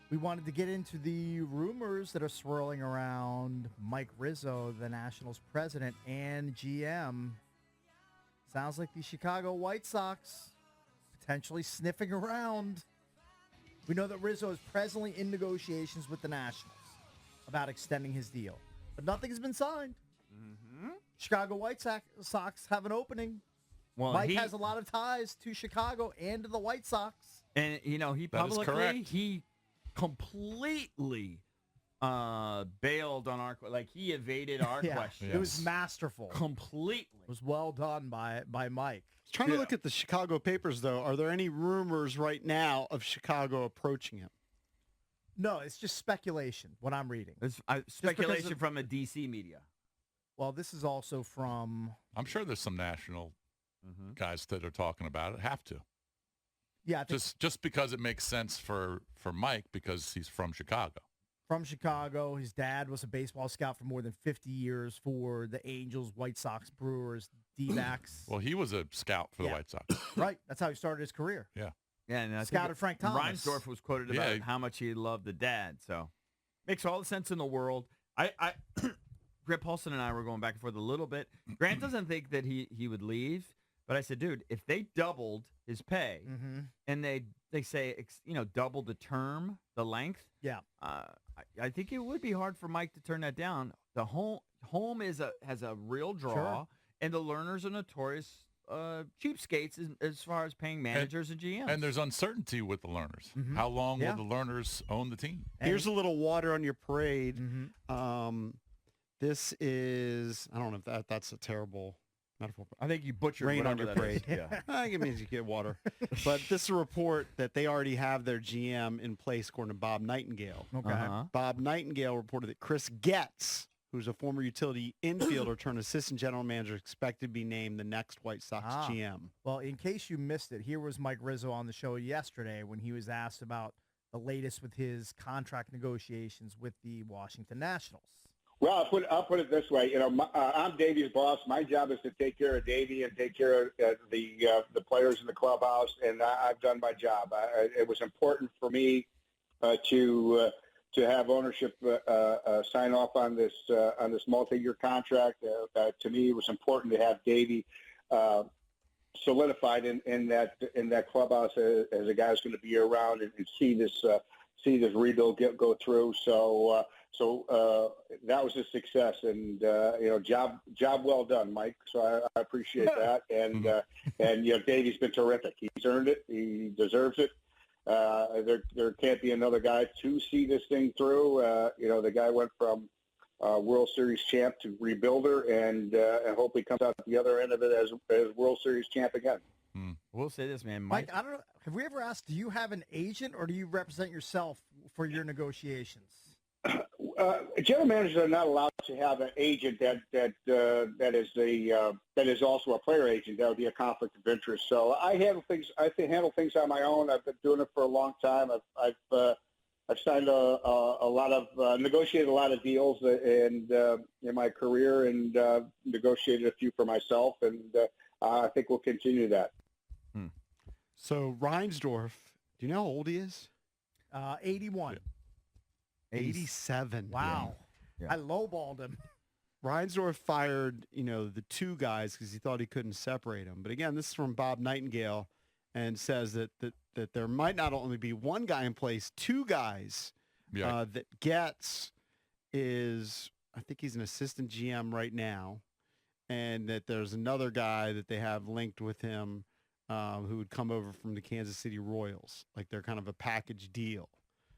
We wanted to get into the rumors that are swirling around Mike Rizzo, the Nationals president and GM. Sounds like the Chicago White Sox potentially sniffing around. We know that Rizzo is presently in negotiations with the Nationals about extending his deal, but nothing has been signed. Mm-hmm. Chicago White Sox have an opening. Well, Mike has a lot of ties to Chicago and to the White Sox. And, he publicly, he completely bailed on our, he evaded our question. Yes. It was masterful. Completely. It was well done by Mike. Trying to look at the Chicago papers, though. Are there any rumors right now of Chicago approaching him? No, it's just speculation, what I'm reading. It's speculation from a D.C. media. Well, this is also from... I'm sure there's some national guys that are talking about it. Have to. Yeah. Just because it makes sense for Mike because he's from Chicago. From Chicago. His dad was a baseball scout for more than 50 years for the Angels, White Sox, Brewers, D-backs. Well, he was a scout for the White Sox. Right. That's how he started his career. Yeah. Yeah, and I scouted Frank Thomas. Reinsdorf was quoted about how much he loved the dad. So makes all the sense in the world. Greg Paulson and I were going back and forth a little bit. Grant doesn't think that he would leave. But I said, dude, if they doubled his pay and they say, double the term, the length, I think it would be hard for Mike to turn that down. The home has a real draw, and the Lerners are notorious cheapskates as far as paying managers and GMs. And there's uncertainty with the Lerners. How long will the Lerners own the team? Here's a little water on your parade. This is, I don't know if that's a terrible metaphor. I think you butchered rain on your parade. Yeah. I think it means you get water. But this is a report that they already have their GM in place, according to Bob Nightingale. Okay. Bob Nightingale reported that Chris Getz, who's a former utility infielder turned assistant general manager, expected to be named the next White Sox GM. Well, in case you missed it, here was Mike Rizzo on the show yesterday when he was asked about the latest with his contract negotiations with the Washington Nationals. Well, I'll put it this way. I'm Davey's boss. My job is to take care of Davey and take care of the players in the clubhouse, and I've done my job. It was important for me to have ownership sign off on this multi-year contract. To me, it was important to have Davey solidified in that clubhouse as a guy who's going to be around and see this rebuild go through. So that was a success, and job well done, Mike. So I appreciate that, and Davey's been terrific. He's earned it. He deserves it. There can't be another guy to see this thing through. The guy went from World Series champ to rebuilder, and hopefully comes out the other end of it as World Series champ again. We'll say this, man, Mike. I don't know. Have we ever asked? Do you have an agent, or do you represent yourself for your negotiations? General managers are not allowed to have an agent that is also a player agent. That would be a conflict of interest. So I handle things. I handle things on my own. I've been doing it for a long time. I've signed negotiated a lot of deals in my career, and negotiated a few for myself, and I think we'll continue that. So Reinsdorf, do you know how old he is? 81. 87. Wow. Yeah. I lowballed him. Reinsdorf fired, the two guys because he thought he couldn't separate them. But again, this is from Bob Nightingale, and says that there might not only be one guy in place, two guys. That Getz is, I think he's an assistant GM right now, and that there's another guy that they have linked with him who would come over from the Kansas City Royals. Like they're kind of a package deal.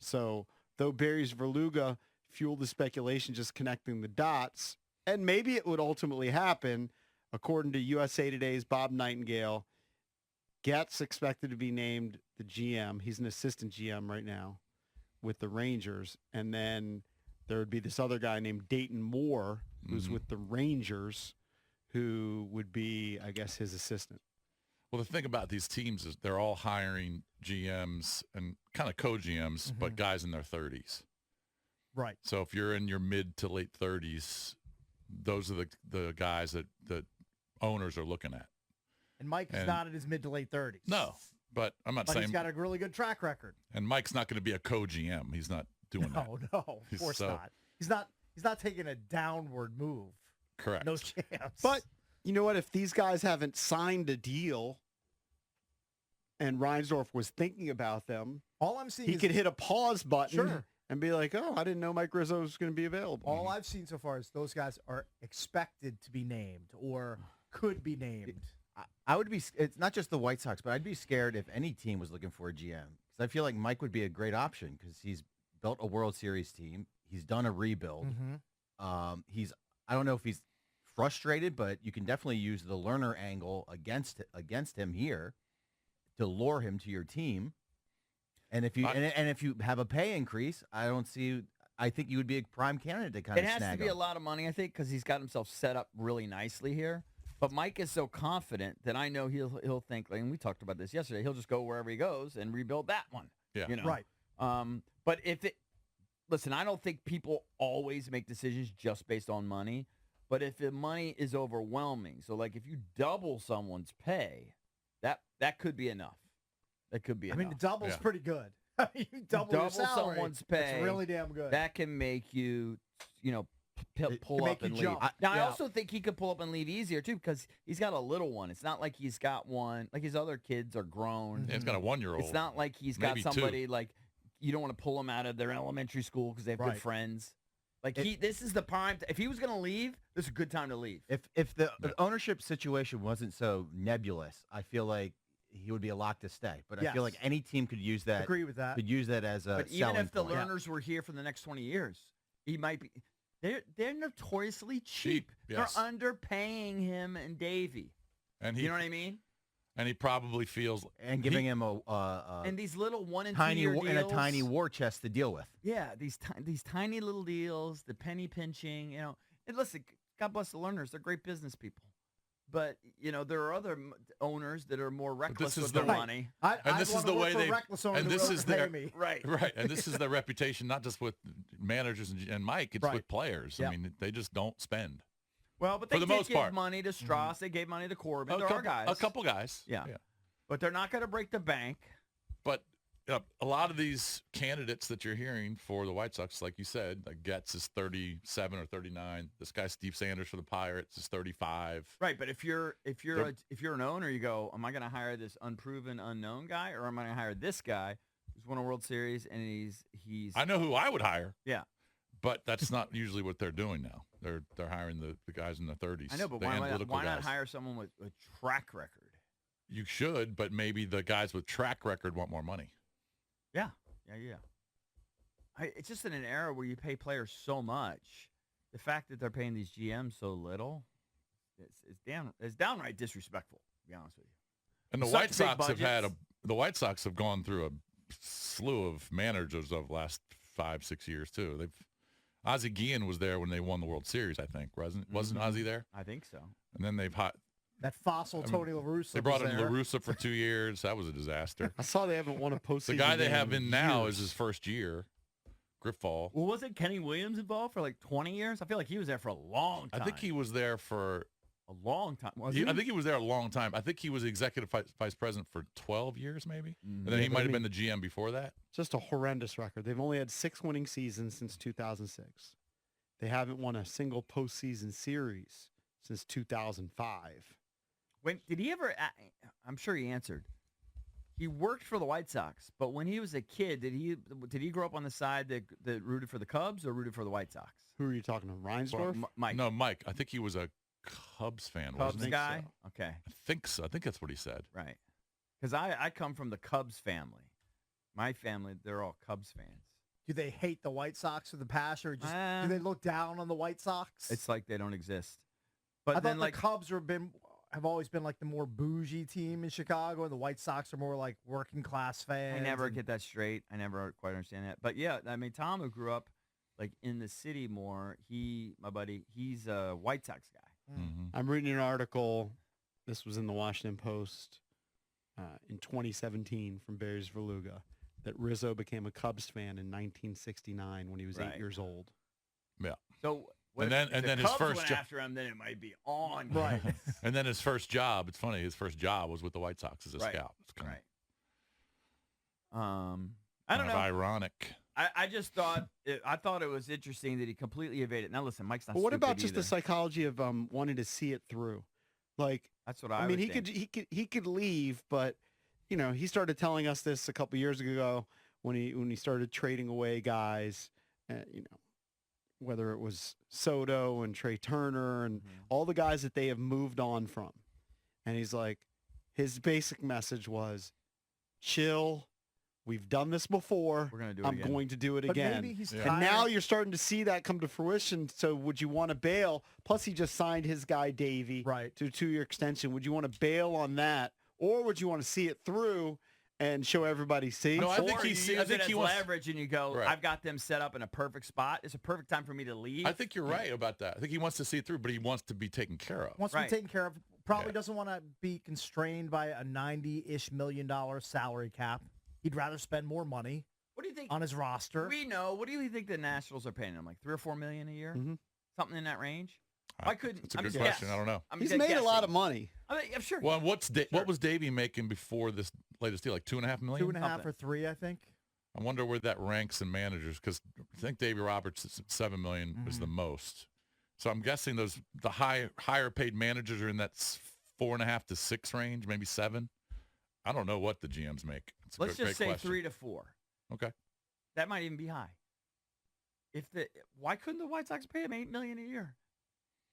So though Barry's Verluga fueled the speculation just connecting the dots, and maybe it would ultimately happen, according to USA Today's Bob Nightingale, Getz expected to be named the GM. He's an assistant GM right now with the Rangers. And then there would be this other guy named Dayton Moore, who's with the Rangers, who would be, I guess, his assistant. Well, the thing about these teams is they're all hiring GMs and kind of co-GMs, but guys in their 30s. Right. So if you're in your mid to late 30s, those are the guys that owners are looking at. And Mike is not in his mid to late 30s. No. But I'm not But saying. he's got a really good track record. And Mike's not going to be a co-GM. He's not doing that. No, of course not. He's not taking a downward move. Correct. No chance. But you know what? If these guys haven't signed a deal and Reinsdorf was thinking about them, all I'm seeing he could hit a pause button Sure. and be like, oh, I didn't know Mike Rizzo was going to be available. All I've seen so far is those guys are expected to be named or could be named. I would be. It's not just the White Sox, but I'd be scared if any team was looking for a GM because I feel like Mike would be a great option because he's built a World Series team. He's done a rebuild. Mm-hmm. I don't know if he's frustrated, but you can definitely use the learner angle against him here to lure him to your team. And if you and if you have a pay increase, I think you would be a prime candidate to kind of It has snag to be him. a lot of money, I think, because he's got himself set up really nicely here. But Mike is so confident that I know he'll think, like, and we talked about this yesterday, he'll just go wherever he goes and rebuild that one. Yeah. You know? Right. But listen, I don't think people always make decisions just based on money. But if the money is overwhelming, so like if you double someone's pay, that could be enough. That could be enough. I mean, the double's Yeah. pretty good. I mean, you double your salary. someone's pay. It's really damn good. That can make you, pull can up make and you leave. jump. Now, I Yeah. also think he could pull up and leave easier, too, because he's got a little one. It's not like he's got one. Like, his other kids are grown. Yeah, he's got a 1-year-old. It's not like he's got Maybe two. somebody, like, you don't want to pull them out of their elementary school because they have Right. good friends. Like, this is the prime. If he was going to leave, this is a good time to leave. If the ownership situation wasn't so nebulous, I feel like he would be a lock to stay. But I feel like Yes. any team could use that. Agree with that. Could use that as a But even selling if the point. learners were here for the next 20 years, he might be. They're notoriously cheap. Yes. They're underpaying him and Davey. And You know what I mean? And he probably feels and giving him a And these little 1 and 2 tiny year and a deals. tiny war chest to deal with. Yeah, these tiny little deals, the penny pinching, And listen, God bless the learners; they're great business people. But there are other owners that are more reckless is with the their right- money. And this is the way they. Reckless And owner this will is pay their me. Right. right. And this is their reputation, not just with managers and Mike. It's Right. with players. Yeah. I mean, they just don't spend. Well, but For they the did most give part. money to Strauss. They gave money to Corbin. A There are couple, guys. a couple guys. Yeah. But they're not going to break the bank. But a lot of these candidates that you're hearing for the White Sox, like you said, like Getz is 37 or 39. This guy Steve Sanders for the Pirates is 35. Right, but if you're an owner, you go, am I going to hire this unproven, unknown guy, or am I going to hire this guy who's won a World Series and he's I know who I would hire. Yeah. But that's not usually what they're doing now. They're hiring the guys in the 30s. I know, but the why analytical not guys. hire someone with a track record? You should, but maybe the guys with track record want more money. Yeah. It's just in an era where you pay players so much. The fact that they're paying these GMs so little, it's downright disrespectful. To be honest with you. And the Such White big Sox have budgets. the White Sox have gone through a slew of managers over the last 5-6 years too. Ozzie Guillen was there when they won the World Series, I think. Wasn't Ozzie there? I think so. And then That fossil Tony La Russa. they brought was in there. La Russa for 2 years. That was a disaster. I saw they haven't won a postseason. The guy they game have in now years. is his first year, Griffall. Well, wasn't Kenny Williams involved for like 20 years? I feel like he was there for a long time. I think he was there for a long time. Was I he? think he was there a long time. I think he was executive vice president for 12 years, maybe. And then Yeah, he but might I have mean- been the GM before that. Just a horrendous record. They've only had 6 winning seasons since 2006. They haven't won a single postseason series since 2005. When did he ever? I'm sure he answered. He worked for the White Sox, but when he was a kid, did he grow up on the side that rooted for the Cubs or rooted for the White Sox? Who are you talking to? Reinsdorf? Mike. No, Mike. I think he was a Cubs fan, Cubs wasn't he? guy. Okay, I think so. I think that's what he said. right. Because I come from the Cubs family. My family, they're all Cubs fans. Do they hate the White Sox in the past, or just Uh, do they look down on the White Sox? It's like they don't exist. But I then, thought like, the Cubs have always been like the more bougie team in Chicago, and the White Sox are more like working class fans. I never and- get that straight. I never quite understand that. But yeah, I mean, Tom, who grew up like in the city more, my buddy, he's a White Sox guy. Mm-hmm. I'm reading an article. This was in the Washington Post in 2017 from Barry's Verluga that Rizzo became a Cubs fan in 1969 when he was 8 years old. Yeah. So And then- if and the then his Cubs first went jo- after him, then it might be on. Right. And then his first job, it's funny, his first job was with the White Sox as a Right. scout. It's kinda- Right. I don't Kind of know. ironic. I just thought I thought it was interesting that he completely evaded. Now listen, Mike's not. But what about stupid just the either. psychology of wanting to see it through? Like, That's what I I mean, would he think. could leave, but he started telling us this a couple years ago when he started trading away guys, whether it was Soto and Trey Turner and all the guys that they have moved on from. And he's like, his basic message was, chill. We've done this before. We're gonna do it I'm again. going to do it But again. maybe he's Yeah. And tired. now you're starting to see that come to fruition. So would you want to bail? Plus, he just signed his guy, Davey, Right. to a 2-year extension. Would you want to bail on that? Or would you want to see it through and show everybody, see? No, I think Or he's- you I use think it he as wants- leverage, and you go, Right. I've got them set up in a perfect spot. It's a perfect time for me to leave. I think you're right about that. I think he wants to see it through, but he wants to be taken care of. Wants Right. to be taken care of. Probably Yeah. doesn't want to be constrained by a $90-ish million salary cap. He'd rather spend more money What do you think? on his roster. We know. What do you think the Nationals are paying him? Like $3 or $4 million a year, Mhm. something in that range. Why couldn't? That's a I'm good just question. guessing. I don't know. I'm He's just made a lot guessing. of money. I mean, I'm sure. Well, what was Davey making before this latest deal? Like $2.5 million? 2.5 something. or 3, I think. I wonder where that ranks in managers because I think Davey Roberts is at $7 million is the most. So I'm guessing the higher paid managers are in that 4.5 to 6 range, maybe 7. I don't know what the GMs make. It's a Let's great just say question. 3 to 4. Okay. That might even be high. Why couldn't the White Sox pay him $8 million a year?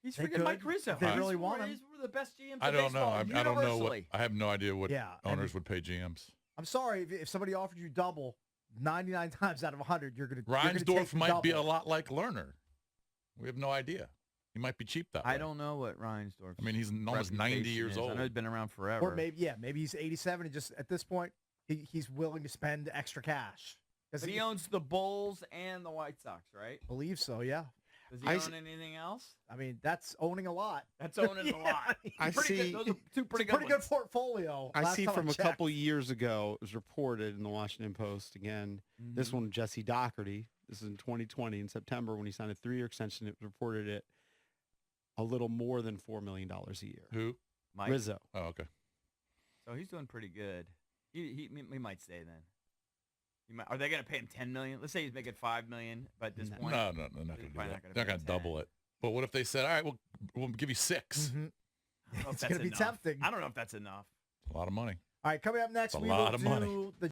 He's They freaking could. Mike Rizzo. If they He's really one- want him. He's one of the best GMs I in don't know. baseball, I don't know what. universally. I have no idea what Yeah, owners and- would pay GMs. I'm sorry if somebody offered you double, 99 times out of 100, you're going to Reinsdorf might be a lot like Lerner. We have no idea. He might be cheap that way. I don't know what Reinsdorf. I mean, he's almost 90 years I old. know he's been around forever. Or maybe he's 87 and just at this point he's willing to spend extra cash. Because But he owns the Bulls and the White Sox, right? believe so, yeah. Does he I own s- anything else? I mean, that's owning a lot. That's owning Yeah, a lot. I Pretty good. see. Those are two pretty It's a pretty good good ones. portfolio. I last see time from a checked. couple years ago, it was reported in the Washington Post again. This one, Jesse Doherty. This is in 2020 in September when he signed a 3-year extension. It reported it a little more than $4 million a year. Who? Mike. Rizzo. Oh, okay. So he's doing pretty good. He might stay then. Are they going to pay him $10 million? Let's say he's making $5 million, but at this No. point, No, they're not They're going to do probably that. not gonna They're pay not going to 10. double it. But what if they said, all right, we'll give you 6? Mhm. I don't know if It's that's going to be enough. tempting. I don't know if that's enough. A lot of money. All right, coming up next, It's a we lot will of money. do the